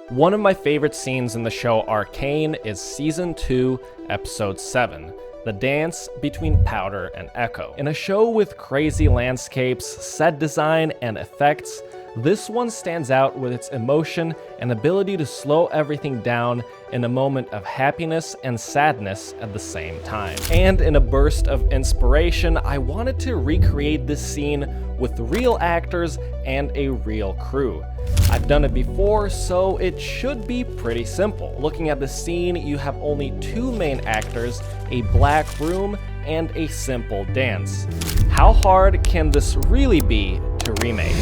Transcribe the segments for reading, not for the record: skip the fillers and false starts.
One of my favorite scenes in the show Arcane is Season 2, Episode 7, the dance between Powder and Ekko. In a show with crazy landscapes, set design, and effects, this one stands out with its emotion and ability to slow everything down in a moment of happiness and sadness at the same time. And in a burst of inspiration, I wanted to recreate this scene with real actors and a real crew. I've done it before, so it should be pretty simple. Looking at the scene, you have only two main actors, a black room, and a simple dance. How hard can this really be to remake?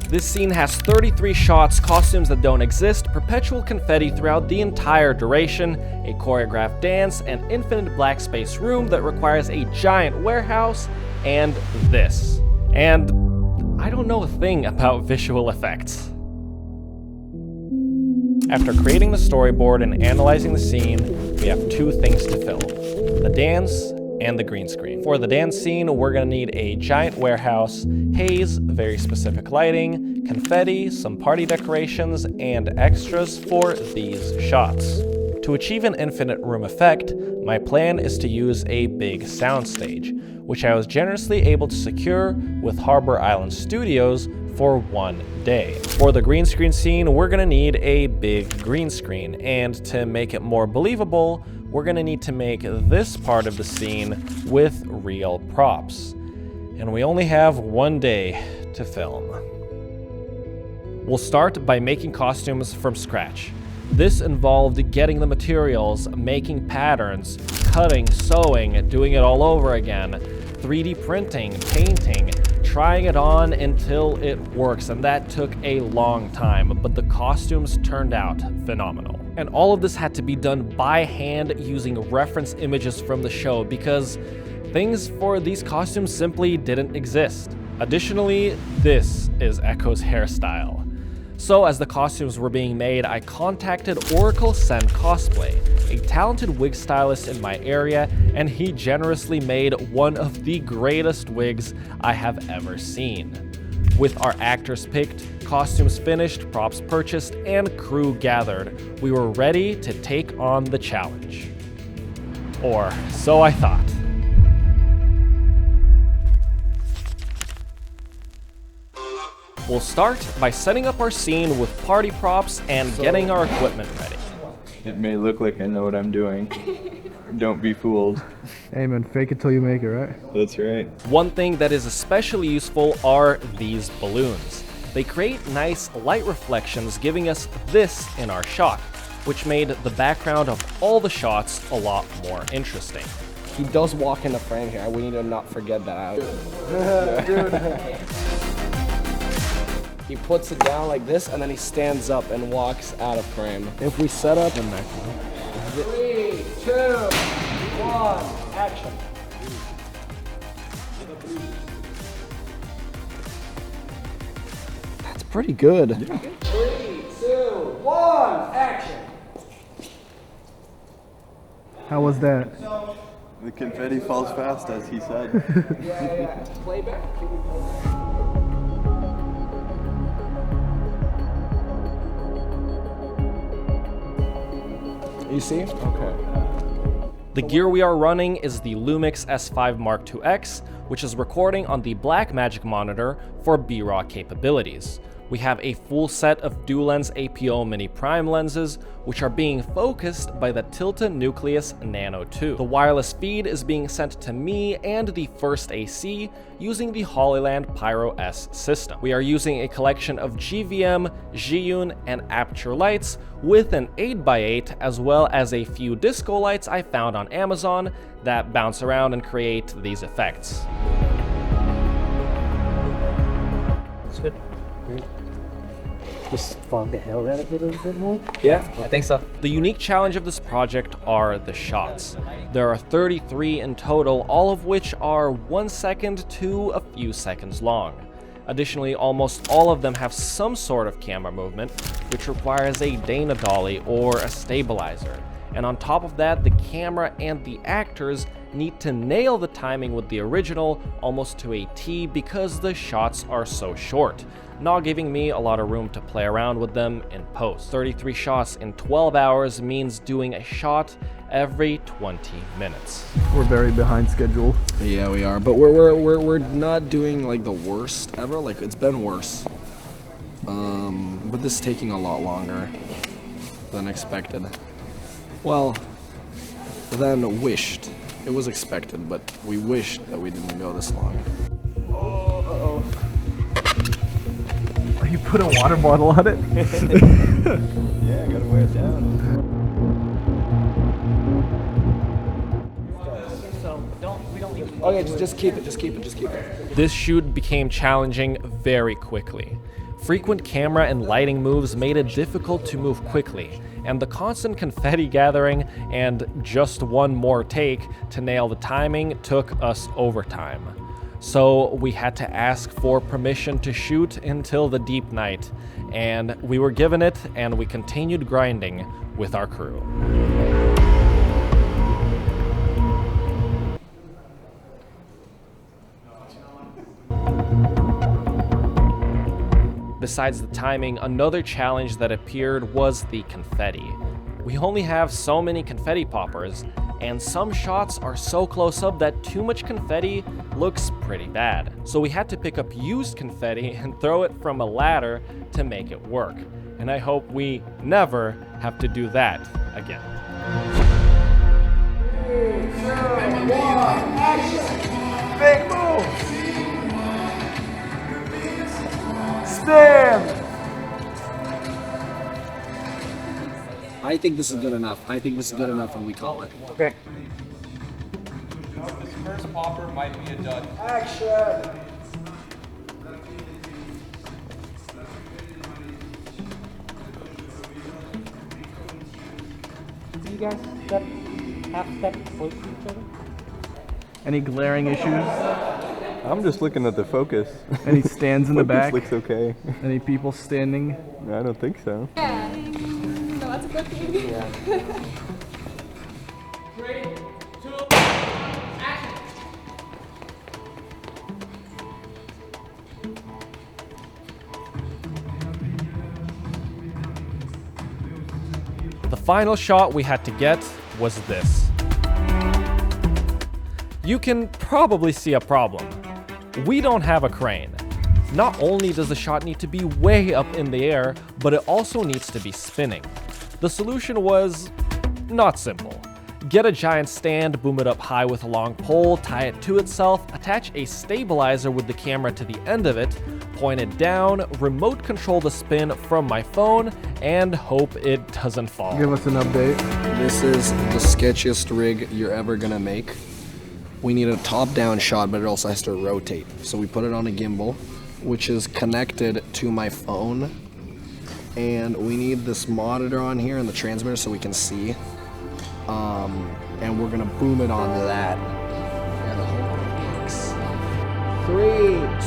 This scene has 33 shots, costumes that don't exist, perpetual confetti throughout the entire duration, a choreographed dance, an infinite black space room that requires a giant warehouse, and this. And I don't know a thing about visual effects. After creating the storyboard and analyzing the scene, we have two things to film: the dance and the green screen. For the dance scene, we're gonna need a giant warehouse, haze, very specific lighting, confetti, some party decorations, and extras for these shots. To achieve an infinite room effect, my plan is to use a big soundstage, which I was generously able to secure with Harbor Island Studios for 1 day. For the green screen scene, we're gonna need a big green screen, and to make it more believable, we're gonna need to make this part of the scene with real props. And we only have 1 day to film. We'll start by making costumes from scratch. This involved getting the materials, making patterns, cutting, sewing, doing it all over again, 3D printing, painting, trying it on until it works, and that took a long time, but the costumes turned out phenomenal. And all of this had to be done by hand using reference images from the show because things for these costumes simply didn't exist. Additionally, this is Ekko's hairstyle. So as the costumes were being made, I contacted Oracle Sen Cosplay, a talented wig stylist in my area, and he generously made one of the greatest wigs I have ever seen. With our actors picked, costumes finished, props purchased, and crew gathered, we were ready to take on the challenge. Or so I thought. We'll start by setting up our scene with party props and getting our equipment ready. It may look like I know what I'm doing. Don't be fooled. Hey man, fake it till you make it, right? That's right. One thing that is especially useful are these balloons. They create nice light reflections, giving us this in our shot, which made the background of all the shots a lot more interesting. He does walk in the frame here. We need to not forget that. Dude. He puts it down like this, and then he stands up and walks out of frame. If we set up in that. 3, 2, 1, action. That's pretty good. Yeah. 3, 2, 1, action. How was that? The confetti falls fast, as he said. Yeah. Playback. You see? Okay. The gear we are running is the Lumix S5 Mark IIX, which is recording on the Blackmagic monitor for B-RAW capabilities. We have a full set of dual-lens APO mini prime lenses, which are being focused by the Tilta Nucleus Nano 2. The wireless feed is being sent to me and the first AC using the Hollyland Pyro S system. We are using a collection of GVM, Zhiyun, and Aperture lights with an 8x8 as well as a few disco lights I found on Amazon that bounce around and create these effects. That's good. Just fog the hell out of it a little bit more? Yeah, I think so. The unique challenge of this project are the shots. There are 33 in total, all of which are 1 second to a few seconds long. Additionally, almost all of them have some sort of camera movement, which requires a Dana dolly or a stabilizer. And on top of that, the camera and the actors need to nail the timing with the original almost to a T because the shots are so short, not giving me a lot of room to play around with them in post. 33 shots in 12 hours means doing a shot every 20 minutes. We're very behind schedule. Yeah, we are, but we're not doing like the worst ever. Like, it's been worse. But this is taking a lot longer than expected. Well, than wished. It was expected, but we wished that we didn't go this long. Oh. You put a water bottle on it? Yeah, gotta wear it down. Okay, just keep it. This shoot became challenging very quickly. Frequent camera and lighting moves made it difficult to move quickly, and the constant confetti gathering and just one more take to nail the timing took us overtime. So we had to ask for permission to shoot until the deep night, and we were given it, and we continued grinding with our crew. Besides the timing, another challenge that appeared was the confetti. We only have so many confetti poppers, and some shots are so close up that too much confetti looks pretty bad. So we had to pick up used confetti and throw it from a ladder to make it work. And I hope we never have to do that again. 3, 2, 1, action! Big move! Stand! I think this is good enough. And we call it. Okay. This first popper might be a dud. Action! You guys step, half step close to each other? Any glaring issues? I'm just looking at the focus. Any stands in the back? Looks okay. Any people standing? I don't think so. Yeah. No, that's a good thing. Yeah. 3, 2, action! The final shot we had to get was this. You can probably see a problem. We don't have a crane. Not only does the shot need to be way up in the air, but it also needs to be spinning. The solution was not simple. Get a giant stand, boom it up high with a long pole, tie it to itself, attach a stabilizer with the camera to the end of it, point it down, remote control the spin from my phone, and hope it doesn't fall. Give us an update. This is the sketchiest rig you're ever gonna make. We need a top-down shot, but it also has to rotate. So we put it on a gimbal, which is connected to my phone. And we need this monitor on here and the transmitter so we can see. And we're gonna boom it onto that. And the whole thing works. 3,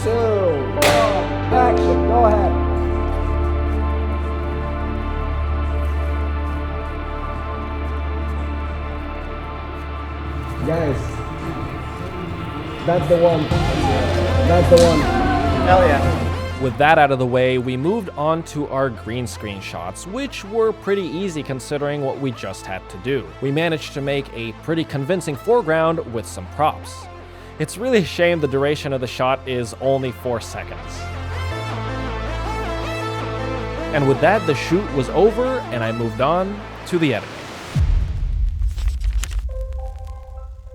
2, 1, action, go ahead. Guys, that's the one. That's the one. Hell yeah. With that out of the way, we moved on to our green screen shots, which were pretty easy considering what we just had to do. We managed to make a pretty convincing foreground with some props. It's really a shame the duration of the shot is only 4 seconds. And with that, the shoot was over and I moved on to the editing.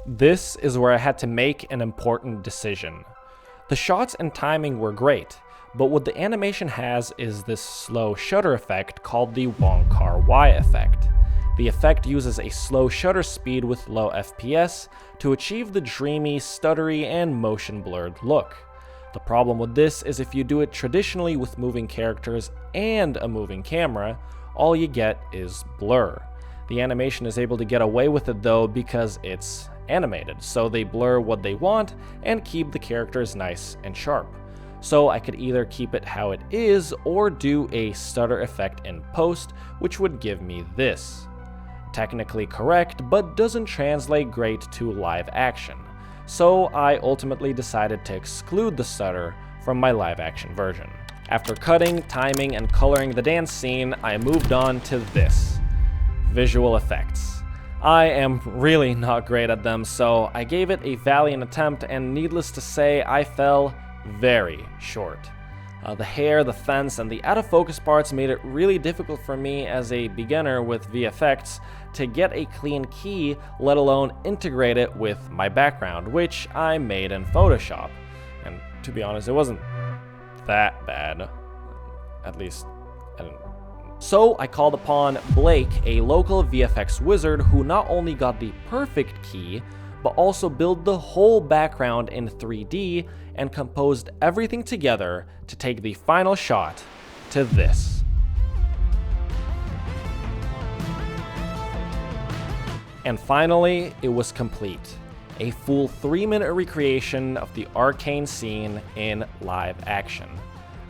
This is where I had to make an important decision. The shots and timing were great, but what the animation has is this slow shutter effect called the Huang Y effect. The effect uses a slow shutter speed with low FPS to achieve the dreamy, stuttery, and motion blurred look. The problem with this is if you do it traditionally with moving characters and a moving camera, all you get is blur. The animation is able to get away with it though because it's animated, so they blur what they want and keep the characters nice and sharp. So I could either keep it how it is or do a stutter effect in post, which would give me this. technically correct, but doesn't translate great to live action. So I ultimately decided to exclude the stutter from my live action version. After cutting, timing, and coloring the dance scene, I moved on to this: visual effects. I am really not great at them, so I gave it a valiant attempt, and needless to say, I fell very short. The hair, the fence, and the out-of-focus parts made it really difficult for me as a beginner with VFX to get a clean key, let alone integrate it with my background, which I made in Photoshop. And to be honest, it wasn't that bad. At least, I don't know. So I called upon Blake, a local VFX wizard who not only got the perfect key, but also built the whole background in 3D and composed everything together to take the final shot to this. And finally, it was complete. A full 3-minute recreation of the Arcane scene in live action.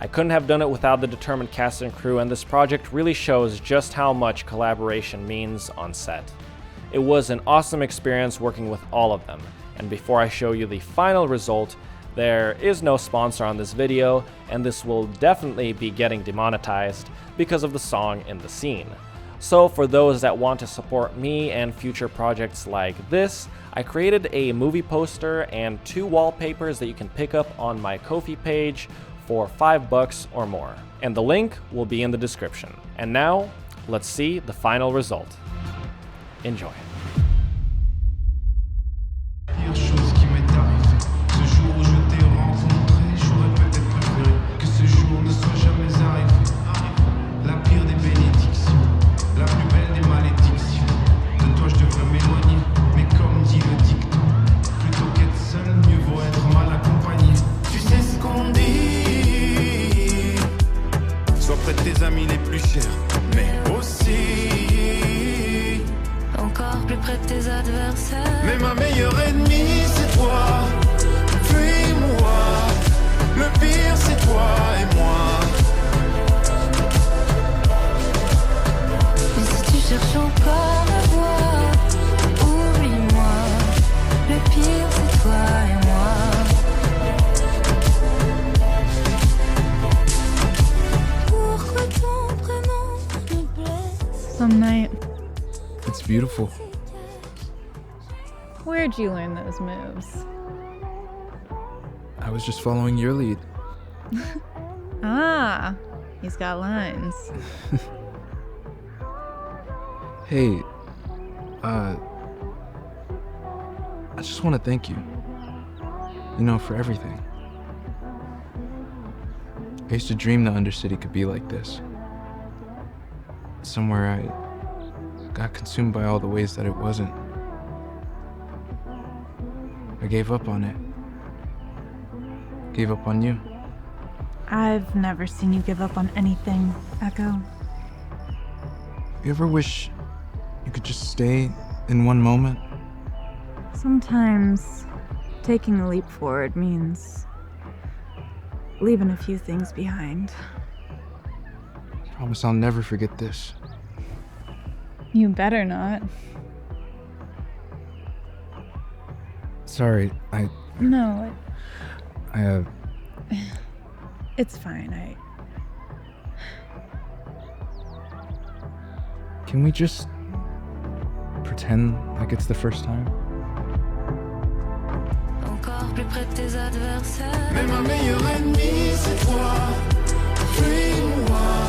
I couldn't have done it without the determined cast and crew, and this project really shows just how much collaboration means on set. It was an awesome experience working with all of them, and before I show you the final result, there is no sponsor on this video, and this will definitely be getting demonetized because of the song in the scene. So for those that want to support me and future projects like this, I created a movie poster and 2 wallpapers that you can pick up on my Ko-fi page for $5 or more, and the link will be in the description. And now, let's see the final result. Enjoy. Pire chose qui m'est arrivée, ce jour où je t'ai rencontré, j'aurais peut-être préféré que ce jour ne soit jamais arrivé. La pire des bénédictions, la plus belle des malédictions. De toi je devrais m'éloigner, mais comme dit le dicton, plutôt qu'être seul, mieux vaut être mal accompagné. Tu sais ce qu'on dit, sois près de tes amis les plus chers, mais aussi encore plus près de tes adversaires. Mais ma meilleure ennemie c'est toi, fuis-moi. Le pire c'est toi et moi. Et si tu cherches encore à voir, oublie-moi. Le pire c'est toi et moi. Pourquoi ton prénom me blesse? Some night. It's beautiful. Where'd you learn those moves? I was just following your lead. Ah, he's got lines. Hey, I just want to thank you. You know, for everything. I used to dream the Undercity could be like this. Somewhere I got consumed by all the ways that it wasn't. I gave up on it. Gave up on you. I've never seen you give up on anything, Ekko. You ever wish you could just stay in one moment? Sometimes taking a leap forward means leaving a few things behind. I promise I'll never forget this. You better not. Sorry, No, I it's fine. Can we just pretend like it's the first time? Encore plus près de tes adversaires. Mais ma meilleure ennemie c'est toi, fuis-moi.